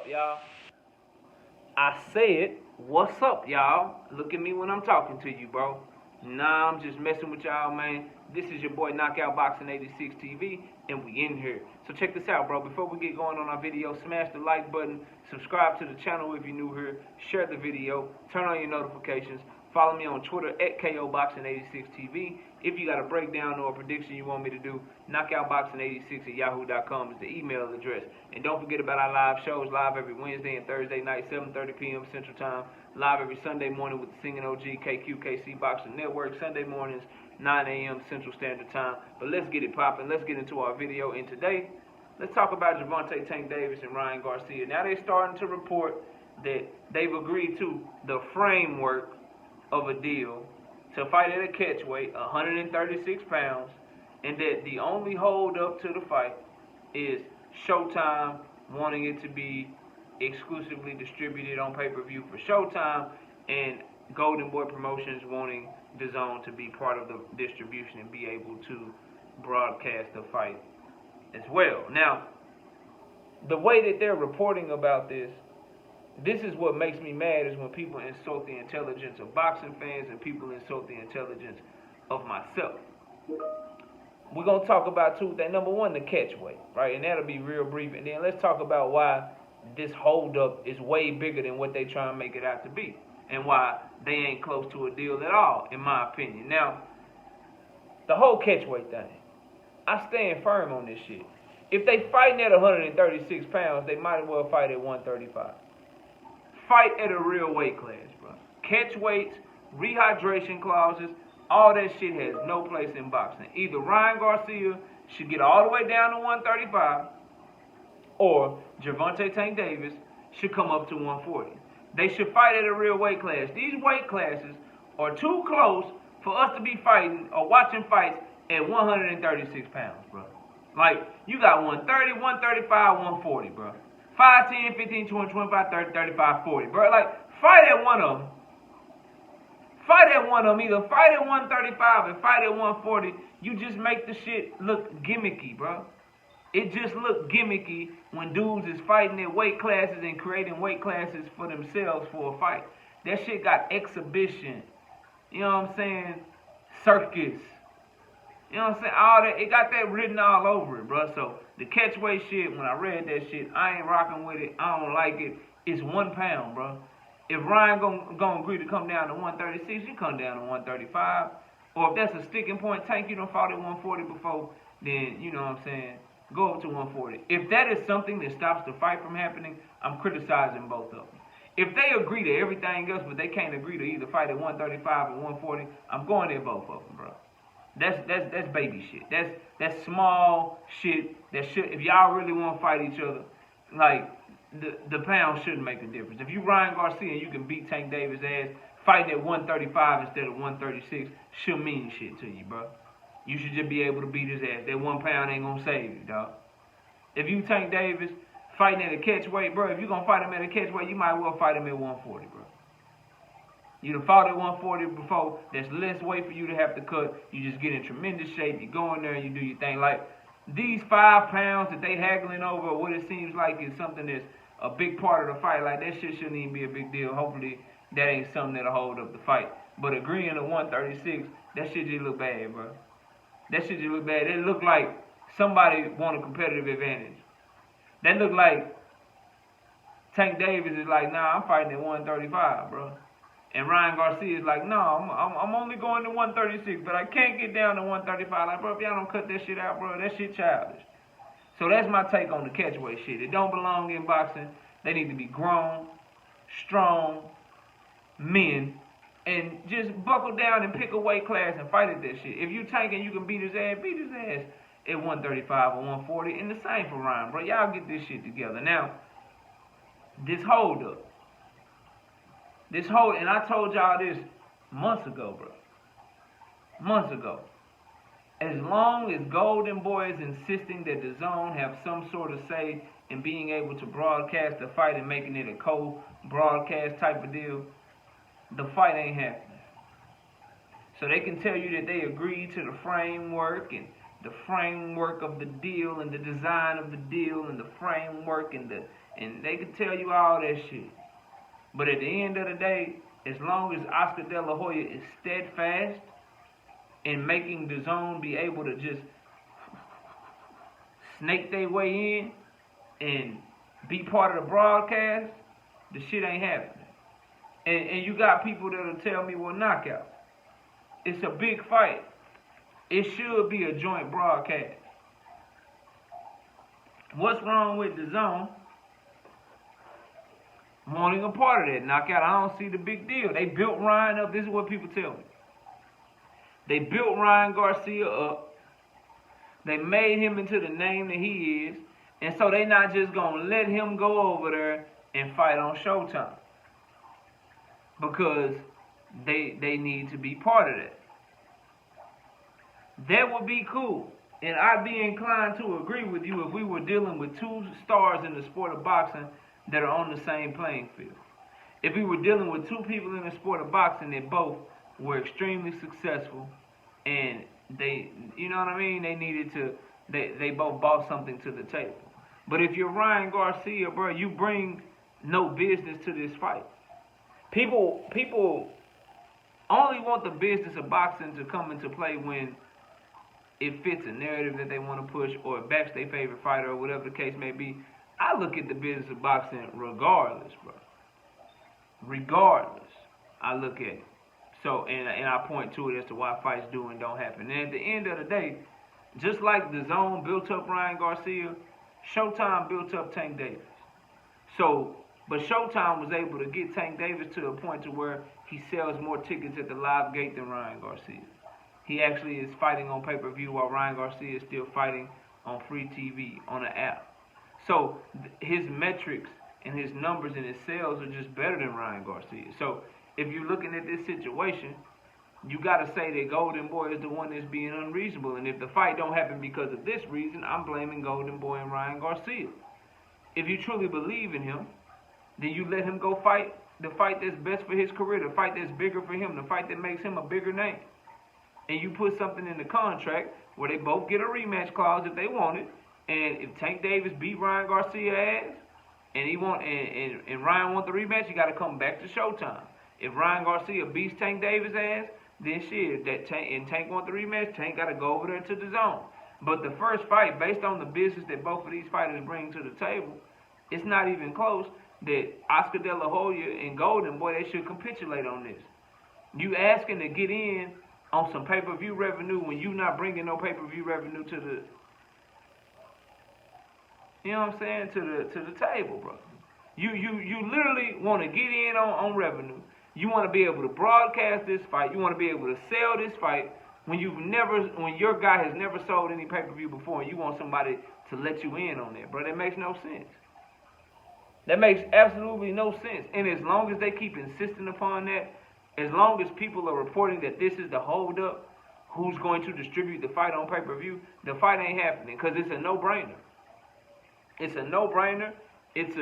up, y'all? I said, what's up, y'all? Look at me when I'm talking to you, bro. Nah, I'm just messing with y'all, man. This is your boy Knockout Boxing 86 TV, and we in here. So check this out, bro. Before we get going on our video, smash the like button, subscribe to the channel if you're new here, share the video, turn on your notifications, follow me on Twitter at KOBoxing86TV. If you got a breakdown or a prediction you want me to do, knockoutboxing86@yahoo.com is the email address. And don't forget about our live shows, live every Wednesday and Thursday night, 7:30 p.m. Central Time, live every Sunday morning with the Singing OG KQKC Boxing Network, Sunday mornings, 9 a.m. Central Standard Time. But let's get it popping. Let's get into our video. And today, let's talk about Gervonta, Tank Davis, and Ryan Garcia. Now they're starting to report that they've agreed to the framework of a deal to fight at a catchweight, 136 pounds, and that the only hold up to the fight is Showtime wanting it to be exclusively distributed on pay-per-view for Showtime, and Golden Boy Promotions wanting DAZN to be part of the distribution and be able to broadcast the fight as well. Now, the way that they're reporting about this is what makes me mad, is when people insult the intelligence of boxing fans and people insult the intelligence of myself. We're going to talk about two things. Number one, the catchweight, right? And that'll be real brief. And then let's talk about why this holdup is way bigger than what they try and make it out to be, and why they ain't close to a deal at all, in my opinion. Now, the whole catchweight thing, I stand firm on this shit. If they fighting at 136 pounds, they might as well fight at 135. Fight at a real weight class, bro. Catch weights, rehydration clauses, all that shit has no place in boxing. Either Ryan Garcia should get all the way down to 135, or Gervonta Tank Davis should come up to 140. They should fight at a real weight class. These weight classes are too close for us to be fighting or watching fights at 136 pounds, bro. Like, you got 130, 135, 140, bro. 5, 10, 15, 20, 25, 30, 35, 40, bro. Like, fight at one of them. Fight at one of them. Either fight at 135 and fight at 140. You just make the shit look gimmicky, bro. It just look gimmicky when dudes is fighting at weight classes and creating weight classes for themselves for a fight. That shit got exhibition. You know what I'm saying? Circus. You know what I'm saying? All that, it got that written all over it, bro. So the catchweight shit, when I read that shit, I ain't rocking with it. I don't like it. It's 1 pound, bro. If Ryan gonna agree to come down to 136, you come down to 135. Or if that's a sticking point, Tank, you done fought at 140 before, then, you know what I'm saying, go up to 140. If that is something that stops the fight from happening, I'm criticizing both of them. If they agree to everything else, but they can't agree to either fight at 135 or 140, I'm going at both of them, bro. That's baby shit. That's small shit. That shit. If y'all really want to fight each other, like the pound shouldn't make a difference. If you Ryan Garcia and you can beat Tank Davis' ass, fighting at 135 instead of 136 should mean shit to you, bro. You should just be able to beat his ass. That 1 pound ain't gonna save you, dog. If you Tank Davis fighting at a catchweight, bro, if you gonna fight him at a catchweight, you might as well fight him at 140, bro. You done fought at 140 before. There's less weight for you to have to cut. You just get in tremendous shape. You go in there and you do your thing. Like, these 5 pounds that they haggling over, what it seems like is something that's a big part of the fight. Like, that shit shouldn't even be a big deal. Hopefully, that ain't something that'll hold up the fight. But agreeing to 136, that shit just look bad, bro. That shit just look bad. It look like somebody want a competitive advantage. That look like Tank Davis is like, nah, I'm fighting at 135, bro. And Ryan Garcia is like, no, I'm only going to 136, but I can't get down to 135. Like, bro, if y'all don't cut that shit out, bro, that shit childish. So that's my take on the catchweight shit. It don't belong in boxing. They need to be grown, strong men, and just buckle down and pick a weight class and fight at that shit. If you Tank and you can beat his ass at 135 or 140. And the same for Ryan, bro. Y'all get this shit together. Now, this hold up. And I told y'all this months ago, bro. Months ago. As long as Golden Boy is insisting that DAZN have some sort of say in being able to broadcast the fight and making it a co-broadcast type of deal, the fight ain't happening. So they can tell you that they agreed to the framework and the framework of the deal and the design of the deal and the framework and the And they can tell you all that shit. But at the end of the day, as long as Oscar De La Hoya is steadfast in making the zone be able to just snake their way in and be part of the broadcast, the shit ain't happening. And you got people that'll tell me, well, knockout. It's a big fight. It should be a joint broadcast. What's wrong with the zone wanting a part of that knockout? I don't see the big deal. They built Ryan up. This is what people tell me. They built Ryan Garcia up. They made him into the name that he is. And so they not just going to let him go over there and fight on Showtime. Because they need to be part of that. That would be cool. And I'd be inclined to agree with you if we were dealing with two stars in the sport of boxing that are on the same playing field. If we were dealing with two people in the sport of boxing that both were extremely successful and they, you know what I mean, they both brought something to the table. But if you're Ryan Garcia, bro, you bring no business to this fight. People only want the business of boxing to come into play when it fits a narrative that they want to push or it backs their favorite fighter or whatever the case may be. I look at the business of boxing regardless, bro. Regardless, I look at it. So, and I point to it as to why fights do and don't happen. And at the end of the day, just like the zone built up Ryan Garcia, Showtime built up Tank Davis. So, but Showtime was able to get Tank Davis to a point to where he sells more tickets at the live gate than Ryan Garcia. He actually is fighting on pay-per-view while Ryan Garcia is still fighting on free TV on an app. So his metrics and his numbers and his sales are just better than Ryan Garcia. So if you're looking at this situation, you got to say that Golden Boy is the one that's being unreasonable. And if the fight don't happen because of this reason, I'm blaming Golden Boy and Ryan Garcia. If you truly believe in him, then you let him go fight the fight that's best for his career, the fight that's bigger for him, the fight that makes him a bigger name. And you put something in the contract where they both get a rematch clause if they want it. And if Tank Davis beat Ryan Garcia ass, and Ryan want the rematch, you got to come back to Showtime. If Ryan Garcia beats Tank Davis ass, then shit, Tank want the rematch, Tank got to go over there to the zone. But the first fight, based on the business that both of these fighters bring to the table, it's not even close that Oscar De La Hoya and Golden Boy, they should capitulate on this. You asking to get in on some pay-per-view revenue when you not bringing no pay-per-view revenue to the, you know what I'm saying, to the table, bro. You literally want to get in on revenue. You want to be able to broadcast this fight. You want to be able to sell this fight when your guy has never sold any pay-per-view before, and you want somebody to let you in on that, bro. That makes no sense. That makes absolutely no sense. And as long as they keep insisting upon that, as long as people are reporting that this is the holdup, who's going to distribute the fight on pay-per-view, the fight ain't happening because it's a no-brainer. It's a no-brainer. It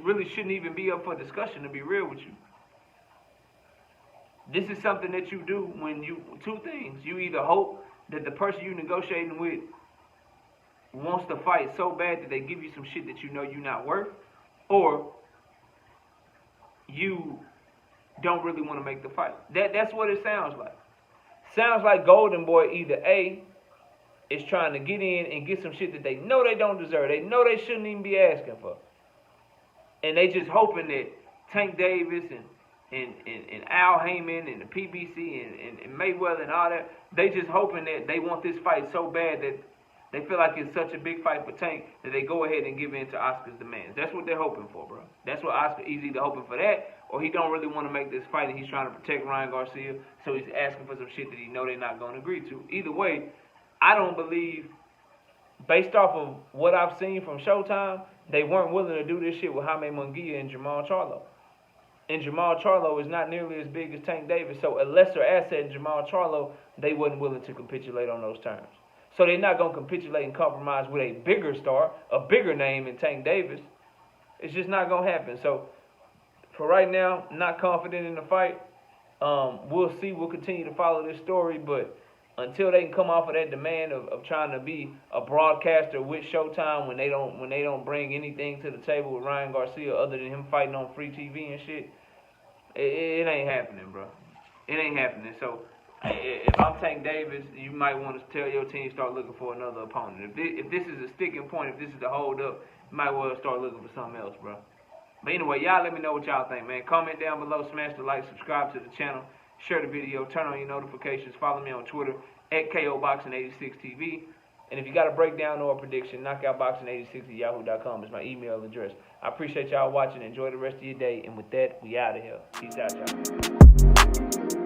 really shouldn't even be up for discussion, to be real with you. This is something that you do when two things. You either hope that the person you're negotiating with wants to fight so bad that they give you some shit that you know you're not worth, or you don't really want to make the fight. That's what it sounds like. Sounds like Golden Boy either A, is trying to get in and get some shit that they know they don't deserve. They know they shouldn't even be asking for. And they just hoping that Tank Davis and Al Heyman and the PBC and Mayweather and all that, they just hoping that they want this fight so bad that they feel like it's such a big fight for Tank that they go ahead and give in to Oscar's demands. That's what they're hoping for, bro. That's what Oscar is either hoping for that, or he don't really want to make this fight and he's trying to protect Ryan Garcia, so he's asking for some shit that he know they're not going to agree to. Either way, I don't believe, based off of what I've seen from Showtime, they weren't willing to do this shit with Jaime Munguia and Jamal Charlo. And Jamal Charlo is not nearly as big as Tank Davis, so a lesser asset in Jamal Charlo, they wasn't willing to capitulate on those terms. So they're not going to capitulate and compromise with a bigger star, a bigger name in Tank Davis. It's just not going to happen. So for right now, not confident in the fight. We'll see. We'll continue to follow this story, but until they can come off of that demand of trying to be a broadcaster with Showtime when they don't bring anything to the table with Ryan Garcia other than him fighting on free TV and shit, it ain't happening, bro. It ain't happening. So if I'm Tank Davis, you might want to tell your team start looking for another opponent. If this is a sticking point, if this is the hold up, you might well start looking for something else, bro. But anyway, y'all let me know what y'all think, man. Comment down below, smash the like, subscribe to the channel, share the video, turn on your notifications, follow me on Twitter at KOBoxing86TV. And if you got a breakdown or a prediction, knockoutboxing86@yahoo.com is my email address. I appreciate y'all watching. Enjoy the rest of your day. And with that, we out of here. Peace out, y'all.